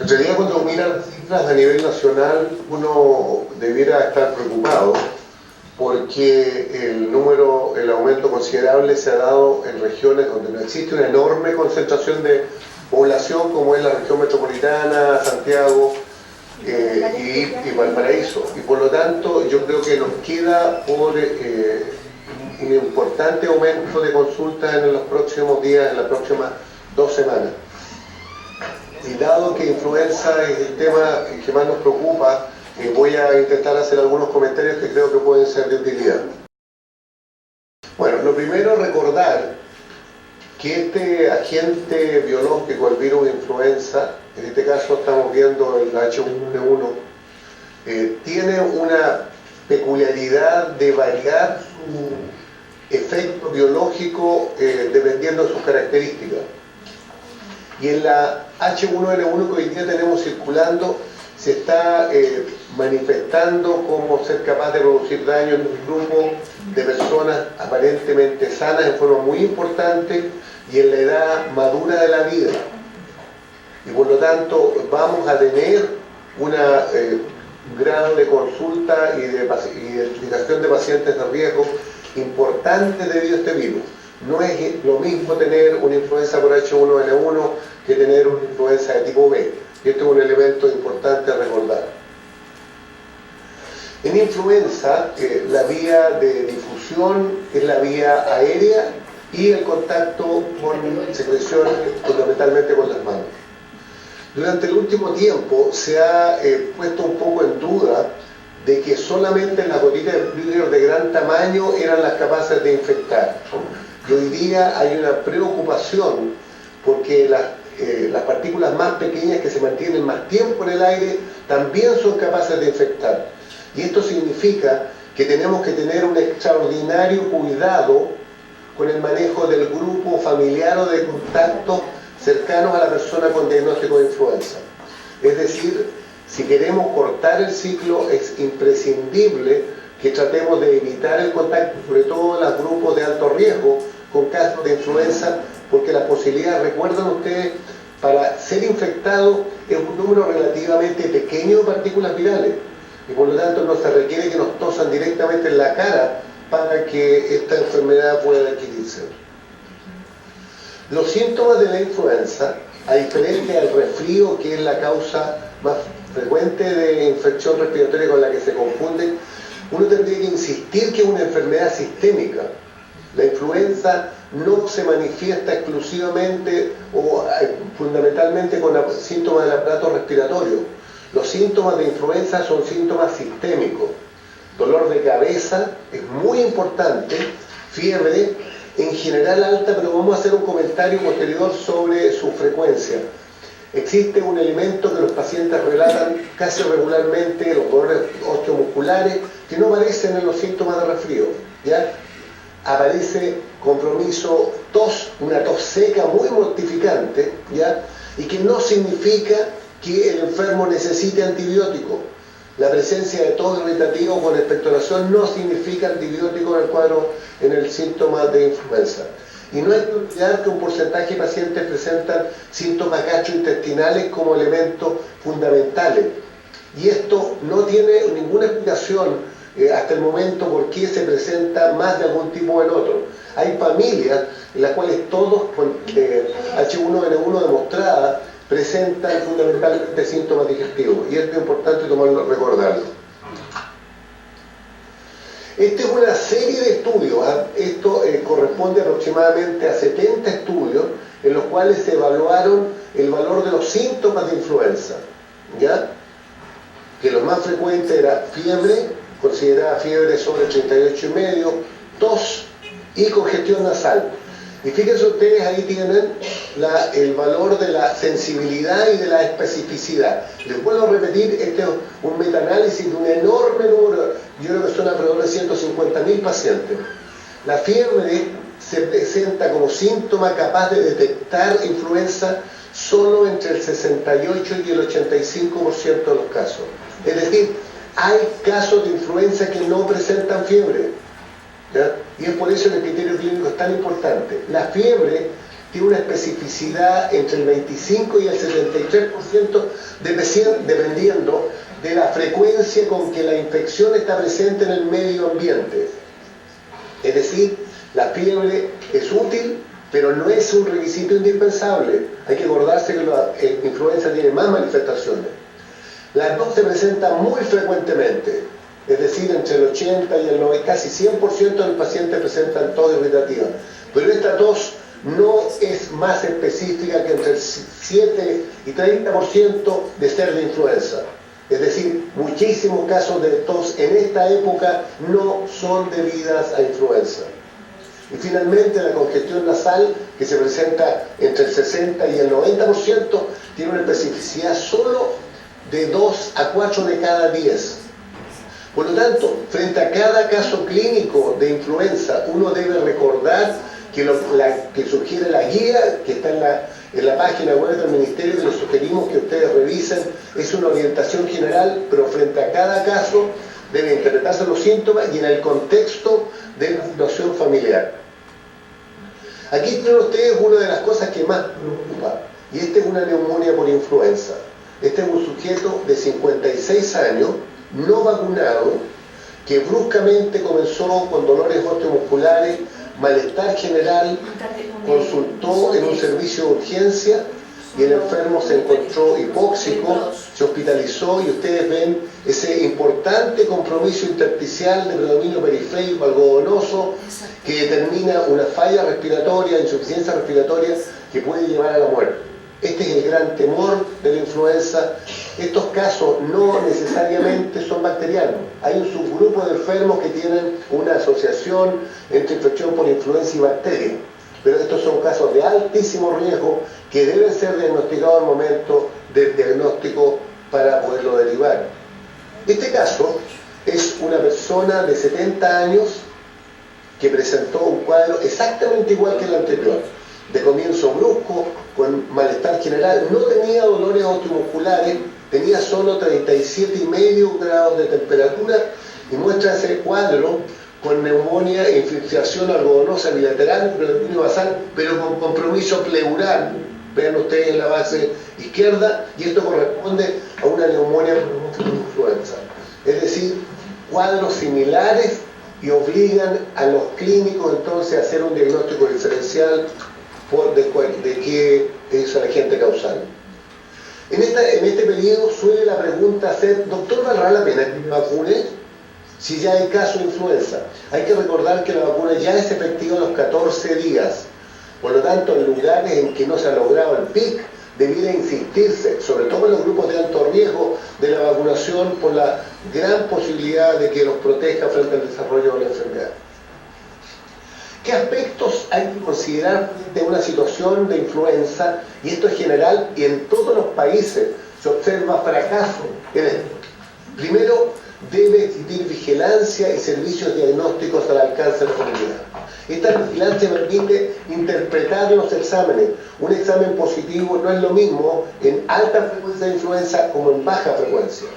En realidad, cuando mira las cifras a nivel nacional, uno debiera estar preocupado porque el aumento considerable se ha dado en regiones donde no existe una enorme concentración de población, como es la región metropolitana, Santiago y Valparaíso. Y por lo tanto, yo creo que nos queda por un importante aumento de consultas en los próximos días, en las próximas 2 semanas. Y dado que influenza es el tema que más nos preocupa, voy a intentar hacer algunos comentarios que creo que pueden ser de utilidad. Bueno, lo primero, recordar que este agente biológico, el virus de influenza, en este caso estamos viendo el H1N1, tiene una peculiaridad de variar su efecto biológico dependiendo de sus características. Y en la H1N1 que hoy día tenemos circulando, se está manifestando como ser capaz de producir daño en un grupo de personas aparentemente sanas en forma muy importante y en la edad madura de la vida. Y por lo tanto vamos a tener un grado de consulta y de identificación de pacientes de riesgo importante debido a este virus. No es lo mismo tener una influenza por H1N1 que tener una influenza de tipo B. Y esto es un elemento importante a recordar. En influenza, la vía de difusión es la vía aérea y el contacto con secreciones, fundamentalmente con las manos. Durante el último tiempo se ha puesto un poco en duda de que solamente las gotitas de vidrio de gran tamaño eran las capaces de infectar. Y hoy día hay una preocupación porque las partículas más pequeñas que se mantienen más tiempo en el aire también son capaces de infectar. Y esto significa que tenemos que tener un extraordinario cuidado con el manejo del grupo familiar o de contactos cercanos a la persona con diagnóstico de influenza. Es decir, si queremos cortar el ciclo, es imprescindible que tratemos de evitar el contacto, sobre todo en los grupos de alto riesgo, con casos de influenza, porque la posibilidad, recuerdan ustedes, para ser infectado es un número relativamente pequeño de partículas virales, y por lo tanto no se requiere que nos tosan directamente en la cara para que esta enfermedad pueda adquirirse. Los síntomas de la influenza, a diferencia del resfrío, que es la causa más frecuente de infección respiratoria con la que se confunden, uno tendría que insistir que es una enfermedad sistémica. La influenza no se manifiesta exclusivamente o fundamentalmente con síntomas del aparato respiratorio. Los síntomas de influenza son síntomas sistémicos. Dolor de cabeza es muy importante, fiebre, en general alta, pero vamos a hacer un comentario posterior sobre su frecuencia. Existe un elemento que los pacientes relatan casi regularmente, los dolores osteomusculares, que no aparecen en los síntomas de resfrío, ¿ya? Aparece compromiso, tos, una tos seca muy mortificante, ¿ya? Y que no significa que el enfermo necesite antibiótico. La presencia de tos irritativa con expectoración no significa antibiótico en el cuadro, en el síntoma de influenza. Y no hay que olvidar que un porcentaje de pacientes presentan síntomas gastrointestinales como elementos fundamentales. Y esto no tiene ninguna explicación hasta el momento por qué se presenta más de algún tipo en otro. Hay familias en las cuales todos con H1N1 demostrada presentan fundamentalmente síntomas digestivos. Y esto es importante recordarlo. Esta es una serie de estudios, esto corresponde aproximadamente a 70 estudios en los cuales se evaluaron el valor de los síntomas de influenza, ¿ya? Que lo más frecuente era fiebre, considerada fiebre sobre 38,5, tos y congestión nasal. Y fíjense ustedes, ahí tienen el valor de la sensibilidad y de la especificidad. Les vuelvo a repetir, este es un metaanálisis de un enorme número, yo creo que son alrededor de 150.000 pacientes. La fiebre se presenta como síntoma capaz de detectar influenza solo entre el 68 y el 85% de los casos. Es decir, hay casos de influenza que no presentan fiebre, ¿ya? Y es por eso que el criterio clínico es tan importante. La fiebre tiene una especificidad entre el 25 y el 73% dependiendo de la frecuencia con que la infección está presente en el medio ambiente. Es decir, la fiebre es útil, pero no es un requisito indispensable. Hay que acordarse que la influenza tiene más manifestaciones. Las dos se presentan muy frecuentemente, es decir, entre el 80 y el 90, casi 100% de los pacientes presentan tos irritativa. Pero esta tos no es más específica que entre el 7 y 30% de ser de influenza. Es decir, muchísimos casos de tos en esta época no son debidas a influenza. Y finalmente la congestión nasal, que se presenta entre el 60 y el 90%, tiene una especificidad solo de 2 a 4 de cada 10. Por lo tanto, frente a cada caso clínico de influenza, uno debe recordar que sugiere la guía que está en la página web del Ministerio, que les sugerimos que ustedes revisen. Es una orientación general, pero frente a cada caso deben interpretarse los síntomas y en el contexto de la situación familiar. Aquí tienen ustedes una de las cosas que más preocupa, y esta es una neumonía por influenza. Este es un sujeto de 56 años, no vacunado, que bruscamente comenzó con dolores osteomusculares, malestar general, consultó en un servicio de urgencia y el enfermo se encontró hipóxico, se hospitalizó y ustedes ven ese importante compromiso intersticial de predominio periférico algodonoso que determina una falla respiratoria, insuficiencia respiratoria que puede llevar a la muerte. Este es el gran temor de la influenza. Estos casos no necesariamente son bacterianos. Hay un subgrupo de enfermos que tienen una asociación entre infección por influenza y bacteria. Pero estos son casos de altísimo riesgo que deben ser diagnosticados al momento del diagnóstico para poderlo derivar. Este caso es una persona de 70 años que presentó un cuadro exactamente igual que el anterior. De comienzo brusco, con malestar general, no tenía dolores osteomusculares, tenía solo 37,5 grados de temperatura y muestra ese cuadro con neumonía e infiltración algodonosa bilateral, predominio basal, pero con compromiso pleural. Vean ustedes en la base izquierda, y esto corresponde a una neumonía por influenza. Es decir, cuadros similares y obligan a los clínicos entonces a hacer un diagnóstico diferencial de qué es el agente causal. En este periodo suele la pregunta ser: doctor, ¿valdrá la pena que me vacune si ya hay caso de influenza? Hay que recordar que la vacuna ya es efectiva a los 14 días. Por lo tanto, en lugares en que no se ha logrado el pic, debiera insistirse, sobre todo en los grupos de alto riesgo, de la vacunación por la gran posibilidad de que los proteja frente al desarrollo de la enfermedad. ¿Qué aspectos hay que considerar de una situación de influenza? Y esto es general y en todos los países se observa fracaso en esto. Primero, debe existir vigilancia y servicios diagnósticos al alcance de la comunidad. Esta vigilancia permite interpretar los exámenes. Un examen positivo no es lo mismo en alta frecuencia de influenza como en baja frecuencia.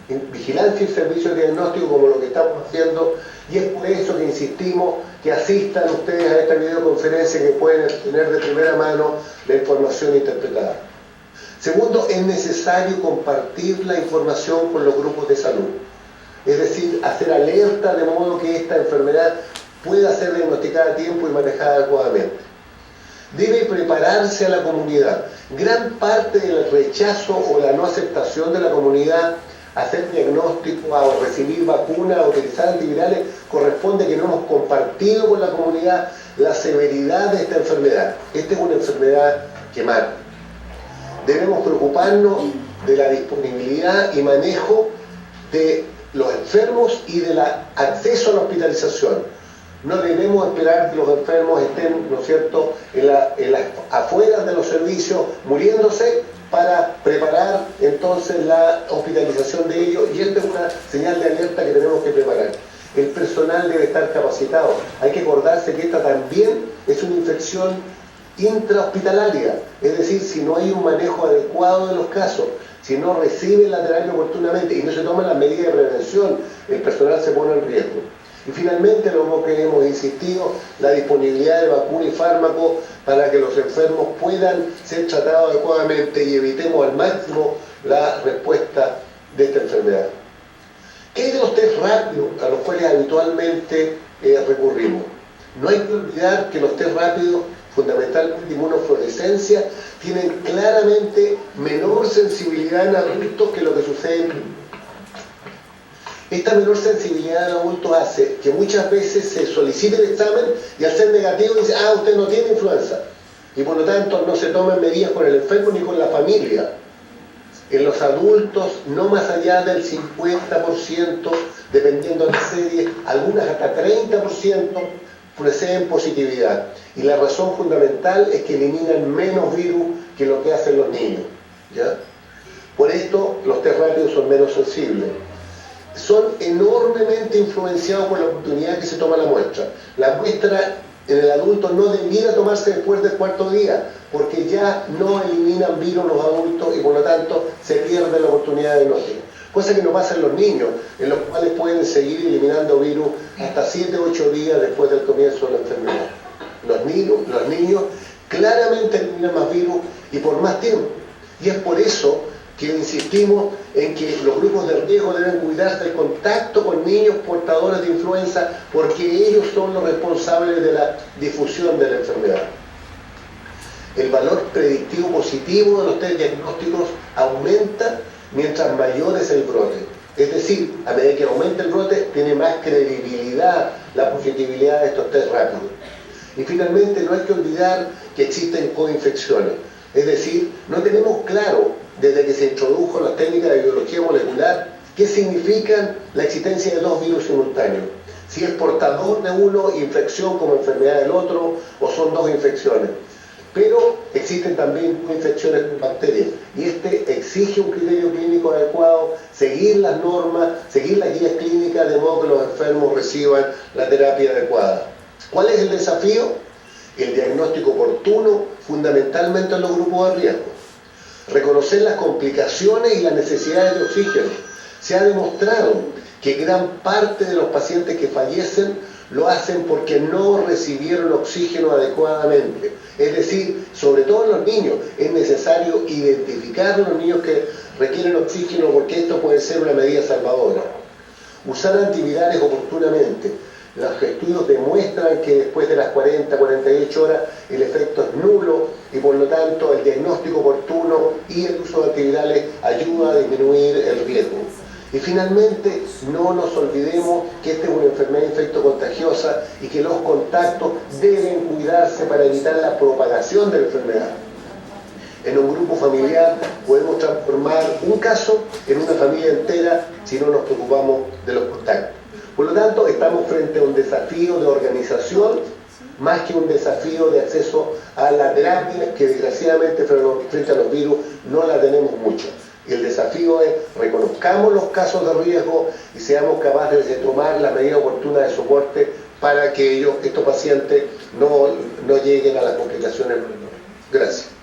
En vigilancia y servicios diagnósticos como lo que estamos haciendo, y es por eso que insistimos que asistan ustedes a esta videoconferencia, que pueden tener de primera mano la información interpretada. Segundo, es necesario compartir la información con los grupos de salud, es decir, hacer alerta de modo que esta enfermedad pueda ser diagnosticada a tiempo y manejada adecuadamente. Debe prepararse a la comunidad. Gran parte del rechazo o la no aceptación de la comunidad a hacer diagnóstico, a recibir vacunas, a utilizar antivirales, corresponde a que no hemos compartido con la comunidad la severidad de esta enfermedad. Esta es una enfermedad que mata. Debemos preocuparnos de la disponibilidad y manejo de los enfermos y del acceso a la hospitalización. No debemos esperar que los enfermos estén, ¿no es cierto?, en las afueras de los servicios muriéndose para preparar entonces la hospitalización de ellos, y esta es una señal de alerta que tenemos que preparar. El personal debe estar capacitado. Hay que acordarse que esta también es una infección intrahospitalaria, es decir, si no hay un manejo adecuado de los casos, si no reciben la terapia oportunamente y no se toman las medidas de prevención, el personal se pone en riesgo. Y finalmente, lo que hemos insistido, la disponibilidad de vacuna y fármacos para que los enfermos puedan ser tratados adecuadamente y evitemos al máximo la respuesta de esta enfermedad. ¿Qué hay de los test rápidos a los cuales habitualmente recurrimos? No hay que olvidar que los test rápidos, fundamentalmente inmunofluorescencia, tienen claramente menor sensibilidad en adultos que lo que sucede en niños. Esta menor sensibilidad en adultos hace que muchas veces se solicite el examen y al ser negativo dice, usted no tiene influenza. Y por lo tanto no se toman medidas con el enfermo ni con la familia. En los adultos, no más allá del 50%, dependiendo de la serie, algunas hasta 30%, poseen positividad. Y la razón fundamental es que eliminan menos virus que lo que hacen los niños, ¿ya? Por esto, los test rápidos son menos sensibles. Son enormemente influenciados por la oportunidad que se toma la muestra. La muestra en el adulto no debiera tomarse después del cuarto día, porque ya no eliminan virus los adultos y por lo tanto se pierde la oportunidad de diagnóstico. Cosa que no pasa en los niños, en los cuales pueden seguir eliminando virus hasta 7 o 8 días después del comienzo de la enfermedad. Los niños claramente eliminan más virus y por más tiempo. Y es por eso que insistimos en que los grupos de riesgo deben cuidarse del contacto con niños portadores de influenza, porque ellos son los responsables de la difusión de la enfermedad. El valor predictivo positivo de los test diagnósticos aumenta mientras mayor es el brote. Es decir, a medida que aumenta el brote, tiene más credibilidad la positividad de estos test rápidos. Y finalmente, no hay que olvidar que existen coinfecciones. Es decir, no tenemos claro, desde que se introdujo las técnicas de biología molecular, qué significan la existencia de dos virus simultáneos. Si es portador de uno, infección como enfermedad del otro, o son dos infecciones. Pero existen también infecciones con bacterias, y exige un criterio clínico adecuado, seguir las normas, seguir las guías clínicas, de modo que los enfermos reciban la terapia adecuada. ¿Cuál es el desafío? El diagnóstico oportuno, fundamentalmente en los grupos de riesgo. Reconocer las complicaciones y las necesidades de oxígeno. Se ha demostrado que gran parte de los pacientes que fallecen lo hacen porque no recibieron oxígeno adecuadamente. Es decir, sobre todo en los niños, es necesario identificar a los niños que requieren oxígeno, porque esto puede ser una medida salvadora. Usar antivirales oportunamente. Los estudios demuestran que después de las 40-48 horas el efecto es nulo y por lo tanto el diagnóstico oportuno y el uso de antivirales ayuda a disminuir el riesgo. Y finalmente, no nos olvidemos que esta es una enfermedad infectocontagiosa y que los contactos deben cuidarse para evitar la propagación de la enfermedad. En un grupo familiar podemos transformar un caso en una familia entera si no nos preocupamos de los contactos. Por lo tanto, estamos frente a un desafío de organización más que un desafío de acceso a la terapia, que desgraciadamente frente a los virus no la tenemos mucho. Y el desafío es reconozcamos los casos de riesgo y seamos capaces de tomar las medidas oportunas de soporte para que estos pacientes no lleguen a las complicaciones menores. Gracias.